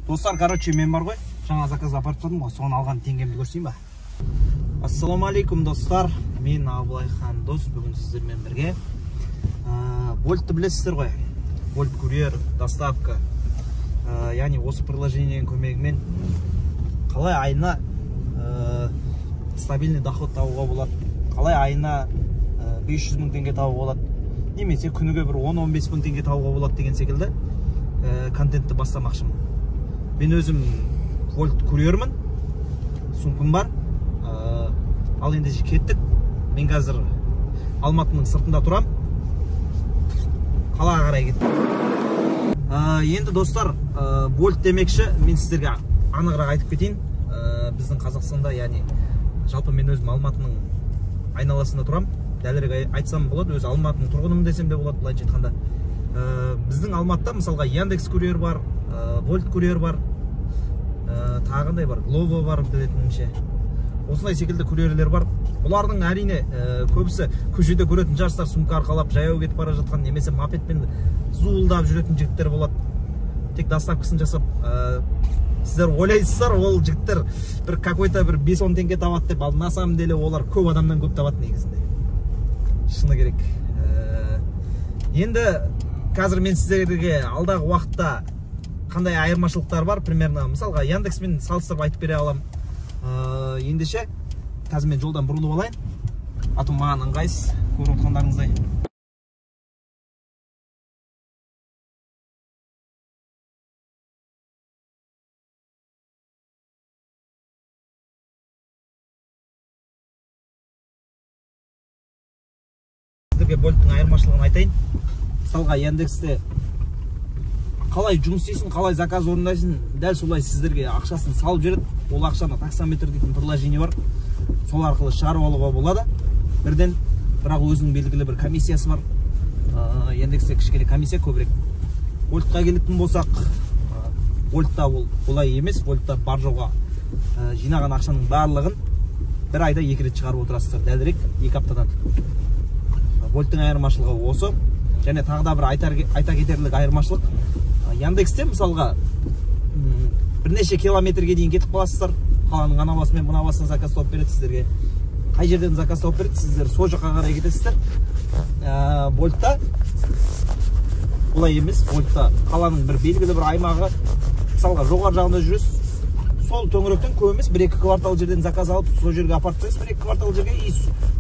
Достар, короче, мен бар ғой, жаңа заказ апарып тастадым ғой, соны алған теңгемді көрсейін ба? Ассалаумалейкум достар, мен Абылайхан дос, бүгін сіздермен бірге. Вольтты білесіздер ғой, Вольт курьер, доставка. Яғни осы приложениенің көмегімен қалай айына стабильный доход табуға болады, қалай айына 500 мың теңге табуға болады, немесе күніге бір 10-15 мың теңге табуға болады деген секілді контентті бастамақшымын. Мен өзім Вольт курьермін, сумкам бар. Ал енді кеттік. Мен қазір Алматының сыртында тұрам. Қалаға қарай кеттім. Енді достар, Вольт демекші, мен сіздерге анығырақ айтып кетейін. Біздің Қазақстанда, яғни жалпы мен өзім Алматының айналасында тұрам. Дәлірек айтсам болады, өзі Алматының тұрғыным десем де болады, былайша айтқанда. Біздің Алматыда мысалға Яндекс курьер бар, Вольт курьер бар, тағындай бар, Глово бар білетінше. Осындай секілді курьерлер бар. Бұлардың әрине көбісі көшеде көретін жастар сумка арқалап жаяу кетіп бара жатқан, немесе мопедпен зуылдап жүретін жігіттер болады. Тек доставкасын жасап, сіздер ойлайсыздар, ол жігіттер бір какой-то бір 5-10 теңге табады деп, ал на самом деле олар көп адамнан көп табады негізінде. Шыны керек. Енді қазір мен сіздерге алдағы уақытта қандай айырмашылықтар бар, примерно мысалға Яндекспен салыстырып айтып бере алам. Ендеше қазір мен жолдан бұрылып алайын, аты маған ыңғайсыз көріп отқандарыңыздай. Сіздерге Вольттың айырмашылығын айтайын. Мысалға Яндексте қалай жұмыс істейсің, қалай заказ орындайсың, дәл солай сіздерге ақшасын салып жүреді. Ол ақшаны таксометр дейтін приложение бар, сол арқылы шығарып алуға болады. Бірден, бірақ өзінің белгілі бір комиссиясы бар. Яндексте кішкене комиссия көбірек. Вольтқа келетін болсақ, Вольтта ол олай емес. Вольтта бар жоға жинаған ақшаның барлығын бір айда 2 рет шығарып отырасыздар, дәлірек 2 аптадан. Вольттың айырмашылығы осы. Және тағы да бір айта кетерлік айырмашылық. Яндексте мысалға бірнеше километрге дейін кетіп қаласыздар. Қаланың анабасымен мынабасына заказ тауып береді сіздерге. Қай жерден заказ тауып береді, сіздер сол жаққа қарай кетесіздер. Вольтта олай емес. Вольтта қаланың бір белгілі бір аймағы, мысалға жоғары жағында жүресіз. Сол төңіректен көп емес, 1-2 квартал жерден заказ алып, сол жерге апарып тастайсыз, 1-2 квартал жерге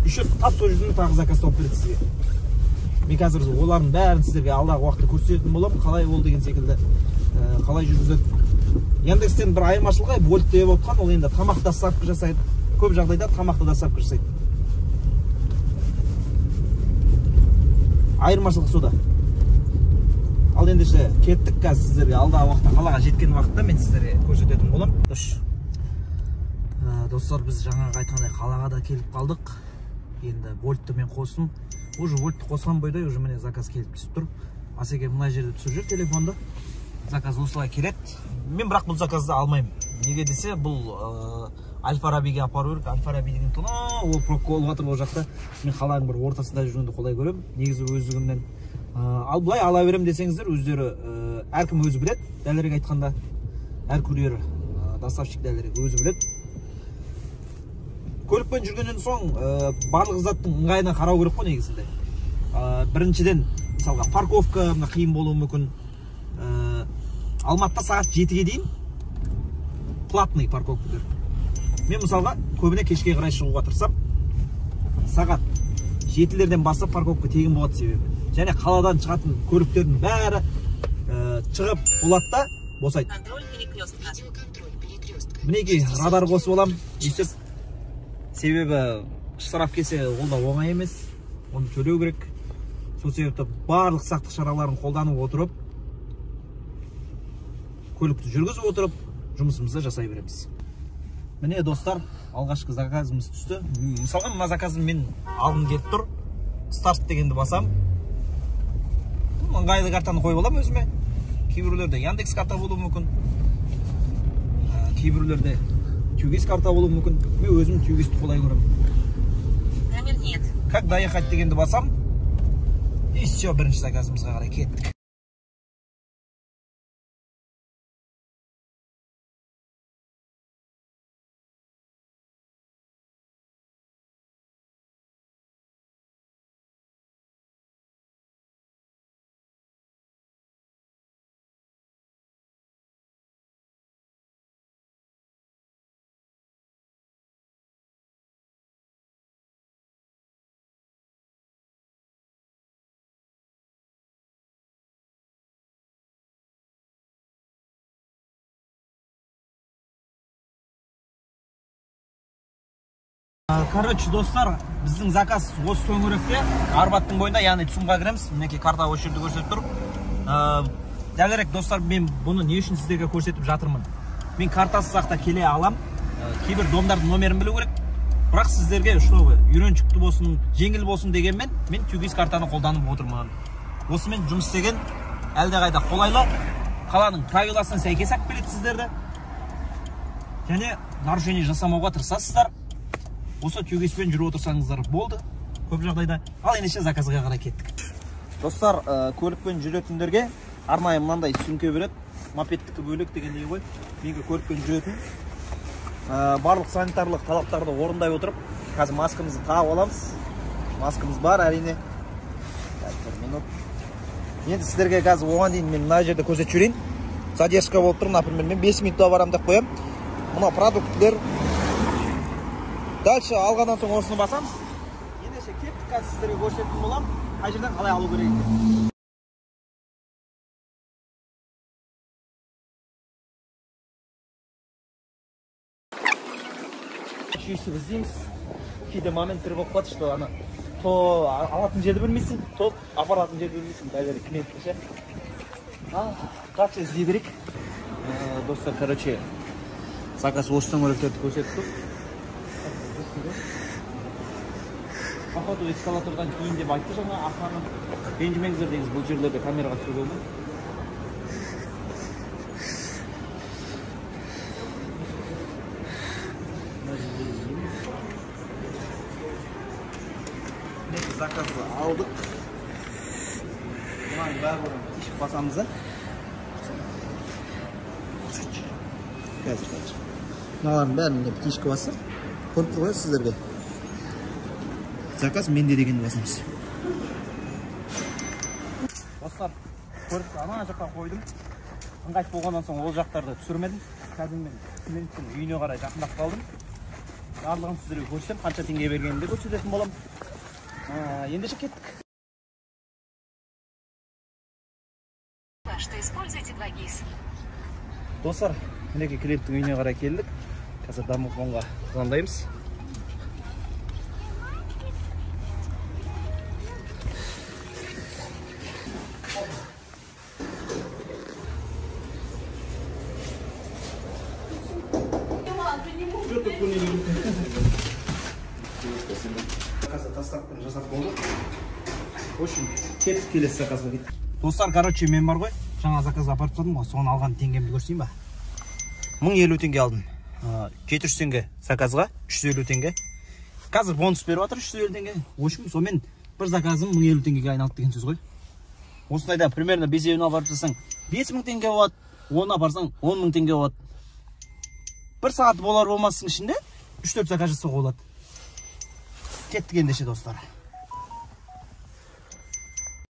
еще тап сол жерден тағы заказ тауып береді сізге. Мен қазір олардың бәрін сіздерге алдағы уақытта көрсететін боламын, қалай ол деген секілді, қалай жүргізеді. Яндекстен бір айырмашылығы Вольт деп отқан, ол енді тамақ доставка жасайды. Көп жағдайда тамақты доставка жасайды. Айырмашылық сода. Ал ендеше кеттік, қазір сіздерге алдағы уақытта, қалаға жеткен уақытта мен сіздерге көрсететін боламын. Достар, біз жаңағы айтқандай қалаға да келіп қалдық. Енді Вольтты мен қостым. Уже Вольтты қосқан бойда уже міне заказ келіп түсіп тұр. Асеке мына жерде түсіп жүр телефонда. Заказ осылай келеді. Мен бірақ бұл заказды алмаймын. Неге десе, бұл Аль-Фарабиге апару керек. Аль-Фараби деген тұна, ол пробка болып жатыр ол жақта. Мен қаланың бір ортасында жүргенді қолай көремін. Негізі өздігімнен. Ал былай ала берем десеңіздер, өздері әркім өзі біледі. Дәлірек айтқанда, әр курьер, доставщик дәлірек өзі біледі. Көлікпен жүргеннен соң барлық заттың ыңғайына қарау керек қой негізінде. Біріншіден, мысалға, парковка қиын болуы мүмкін. Алматыда сағат 7-ге дейін платный парковкалар. Мен мысалға көбіне кешке қарай шығуға тырысам. Сағат 7-лерден бастап парковка тегін болады себебі. Және қаладан шығатын көліктердің бәрі шығып болады да босайды. Мінеки радар қосып аламын. Себебі штраф келсе ол да оңай емес, оны төлеу керек. Сол себепті барлық сақтық шараларын қолданып отырып, көлікті жүргізіп отырып, жұмысымызды жасай береміз. Міне достар, алғашқы заказымыз түсті. Мысалға мына заказым мен алғым келіп тұр. Старт дегенді басам. Ыңғайлы картаны қойып аламын өзіме. Кейбіреулерде Яндекс карта болуы мүмкін. Кейбіреулерде Тюгис карта болуы мүмкін. Мен өзім Тюгисті қолай көремін. Номер нет. Как доехать дегенді басам. И все, бірінші заказымызға қарай кеттік. Короче, достар, біздің заказ осы төңіректе, Арбаттың бойында, яғни Цумға кіреміз. Мінекей карта осы жерде көрсетіп тұр. Дәлірек достар, мен бұны не үшін сіздерге көрсетіп жатырмын. Мен картасыз ақта келе алам. Кейбір домдардың номерін білу керек. Бірақ сіздерге үйреншікті болсын, жеңіл болсын дегенмен, мен тюгиз картаны қолданып отырмын. Осымен жұмыс істеген әлдеқайда қолайлы, қаланың правиласына сәйкес алып келеді сіздерді. Және нарушение жасамауға тырысасыздар. Осы тюгизбен жүріп отырсаңыздар болды, көп жағдайда. Ал ендеше заказға қарай кеттік. Достар, көлікпен жүретіндерге арнайы мынандай сүмке береді. Мопедтікі бөлек дегендей ғой. Менің көлікпен жүретін. Барлық санитарлық талаптарды орындай отырып, қазір маскамызды тағып аламыз. Маскамыз бар, әрине. Енді сіздерге қазір оған дейін мен мына жерде көрсетіп жіберейін. Задержка болып тұр, например, мен 5 минутта барам деп қоям. Мына продукттер. Дальше алғаннан соң осыны басамыз. Ендеше кеттік, қазір сіздерге көрсететін болам. Қай жерден қалай алу керек екен. Шүйісіп іздейміз. Кейде моменттер болып қалады, что ана то алатын жерді білмейсің, то апаратын жерді білмейсің. Дәлірек клиентті ше. Қанша іздей берейік. Достар, короче, заказ осы төңіректерді көрсетіп тұр. Походу эскалатордан кейін деп айтты жаңа аханым. Ренжімеңіздер деңіз, бұл жерлерде камераға түсіруге болмайды. Заказды алдық. Бұның бәрін тешіп басамыз. Қазір. Бұның бәрін птичка басы. Көріп тұрғай сіздерге. Заказ менде дегенді басамыз. Достар, көріп ана жаққа қойдым. Ыңғайсыз болғаннан соң ол жақтарды түсірмедім. Қазір мен клиенттің үйіне қарай жақындап қалдым. Барлығын сіздерге көрсетем, қанша теңге бергенімді көрсететін болам. Ендеше кеттік. Достар, мінекей клиенттің үйіне қарай келдік. Қазір домофонға звондаймыз. Заказды тастаппен жасап болды. В общем, кеттік келесі заказға кеттік. Достар, короче, мен бар ғой, жаңа заказға апарып тастадым ғой, соны алған теңгемді көрсейін ба? 1050 теңге алдым. 700 теңге заказға, 350 теңге. Қазір бонус беріп жатыр 350 теңге. В общем, сонымен бір заказым 1050 теңгеге айналды деген сөз ғой. Осындайда примерно безеуін апарып тастасаң 5000 теңге болады, 10 апарсаң 10000 теңге болады. Bir saat болар болмасының ішінде 3-4 заказ жасауға болады. Кеттік ендеше достар.